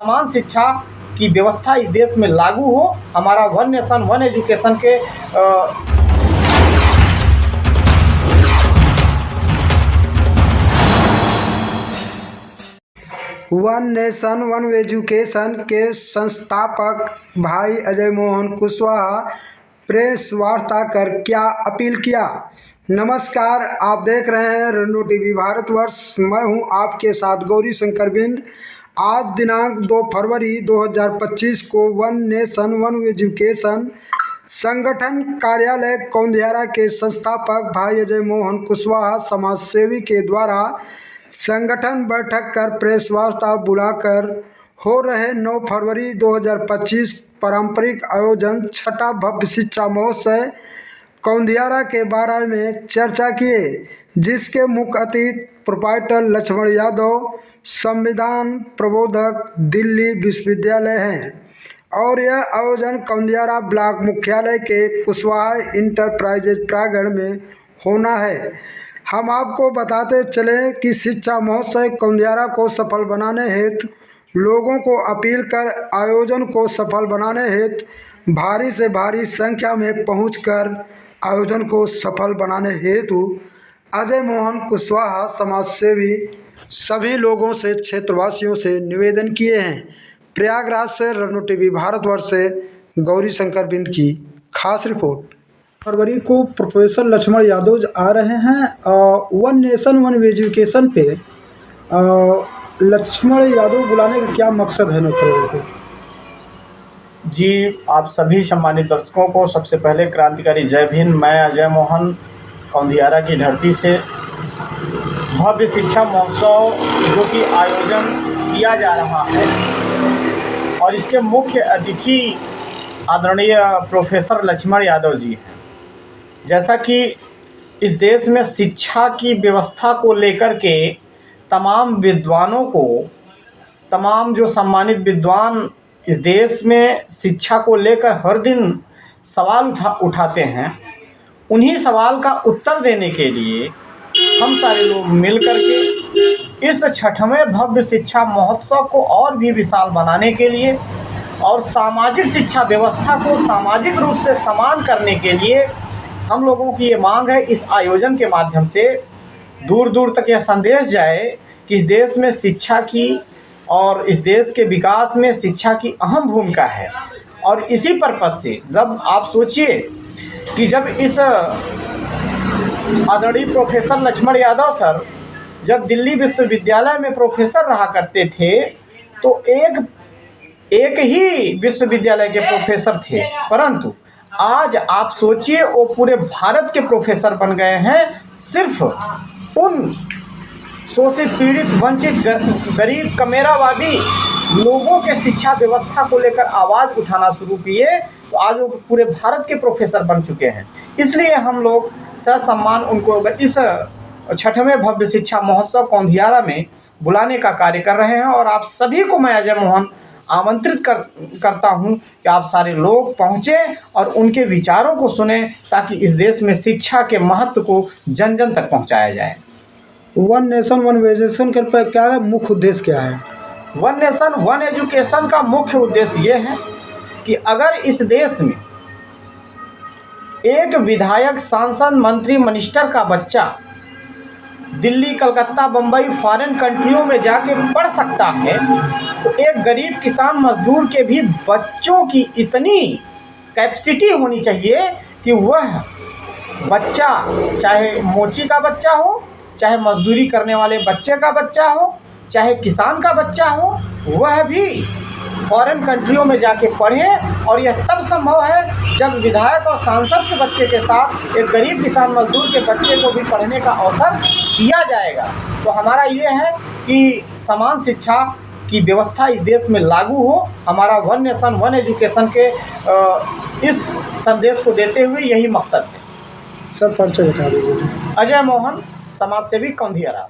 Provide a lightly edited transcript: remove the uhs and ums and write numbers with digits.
समान शिक्षा की व्यवस्था इस देश में लागू हो। हमारा वन नेशन वन एजुकेशन के वन नेशन वन एजुकेशन के संस्थापक भाई अजय मोहन कुशवाहा प्रेस वार्ता कर क्या अपील किया। नमस्कार, आप देख रहे हैं रेनू टीवी भारतवर्ष। मैं हूं आपके साथ गौरी शंकर बिंद। आज दिनांक 2 फरवरी 2025 को वन नेशन वन एजुकेशन संगठन कार्यालय कौंधियारा के संस्थापक भाई अजय मोहन कुशवाहा समाज सेवी के द्वारा संगठन बैठक कर प्रेस वार्ता बुलाकर हो रहे 9 फरवरी 2025 पारंपरिक आयोजन छठा भव्य शिक्षा महोत्सव कौंधियारा के बारे में चर्चा किए, जिसके मुख्य अतिथि प्रोप्राइटर लक्ष्मण यादव संविधान प्रबोधक दिल्ली विश्वविद्यालय हैं और यह आयोजन कौंधियारा ब्लॉक मुख्यालय के कुशवाहा इंटरप्राइजेज प्रांगण में होना है। हम आपको बताते चलें कि शिक्षा महोत्सव कौंधियारा को सफल बनाने हेतु लोगों को अपील कर आयोजन को सफल बनाने हेतु भारी से भारी संख्या में पहुंचकर आयोजन को सफल बनाने हेतु अजय मोहन कुशवाहा समाज सेवी सभी लोगों से क्षेत्रवासियों से निवेदन किए हैं। प्रयागराज से रेनू टीवी भारतवर्ष से गौरी शंकर बिंद की खास रिपोर्ट। फरवरी को प्रोफेसर लक्ष्मण यादव आ रहे हैं वन नेशन वन एजुकेशन पे। लक्ष्मण यादव बुलाने का क्या मकसद है नौकरी? जी, आप सभी सम्मानित दर्शकों को सबसे पहले क्रांतिकारी जय भीम। मैं अजय मोहन कौंधियारा की धरती से भव्य शिक्षा महोत्सव जो कि आयोजन किया जा रहा है और इसके मुख्य अतिथि आदरणीय प्रोफेसर लक्ष्मण यादव जी हैं। जैसा कि इस देश में शिक्षा की व्यवस्था को लेकर के तमाम विद्वानों को, तमाम जो सम्मानित विद्वान इस देश में शिक्षा को लेकर हर दिन सवाल उठाते हैं, उन्हीं सवाल का उत्तर देने के लिए हम सारे लोग मिल कर के इस छठवें भव्य शिक्षा महोत्सव को और भी विशाल बनाने के लिए और सामाजिक शिक्षा व्यवस्था को सामाजिक रूप से समान करने के लिए हम लोगों की ये मांग है। इस आयोजन के माध्यम से दूर दूर तक यह संदेश जाए कि इस देश में शिक्षा की और इस देश के विकास में शिक्षा की अहम भूमिका है। और इसी पर्पज़ से जब आप सोचिए कि जब इस आदरणीय प्रोफेसर लक्ष्मण यादव सर जब दिल्ली विश्वविद्यालय में प्रोफेसर रहा करते थे तो एक ही विश्वविद्यालय के प्रोफेसर थे, परंतु आज आप सोचिए वो पूरे भारत के प्रोफेसर बन गए हैं। सिर्फ उन शोषित, पीड़ित, वंचित, गरीब, कमेरावादी लोगों के शिक्षा व्यवस्था को लेकर आवाज़ उठाना शुरू किए तो आज वो पूरे भारत के प्रोफेसर बन चुके हैं। इसलिए हम लोग ससम्मान उनको इस छठवें भव्य शिक्षा महोत्सव कौंधियारा में बुलाने का कार्य कर रहे हैं। और आप सभी को मैं अजय मोहन आमंत्रित करता हूं कि आप सारे लोग पहुंचें और उनके विचारों को सुने ताकि इस देश में शिक्षा के महत्व को जन जन तक पहुंचाया जाए। वन नेशन वन एजुकेशन का क्या है, मुख्य उद्देश्य क्या है? वन नेशन वन एजुकेशन का मुख्य उद्देश्य ये है कि अगर इस देश में एक विधायक, सांसद, मंत्री, मिनिस्टर का बच्चा दिल्ली, कलकत्ता, बम्बई, फॉरेन कंट्रियों में जाके पढ़ सकता है तो एक गरीब किसान मजदूर के भी बच्चों की इतनी कैपेसिटी होनी चाहिए कि वह बच्चा, चाहे मोची का बच्चा हो, चाहे मजदूरी करने वाले बच्चे का बच्चा हो, चाहे किसान का बच्चा हो, वह भी फॉरेन कंट्रियों में जाके पढ़े। और यह तब संभव है जब विधायक और सांसद के बच्चे के साथ एक गरीब किसान मजदूर के बच्चे को भी पढ़ने का अवसर दिया जाएगा। तो हमारा ये है कि समान शिक्षा की व्यवस्था इस देश में लागू हो। हमारा वन नेशन वन एजुकेशन के इस संदेश को देते हुए यही मकसद है। सर परिचय बता दीजिए। अजय मोहन, समाज सेवी, कौंधियारा।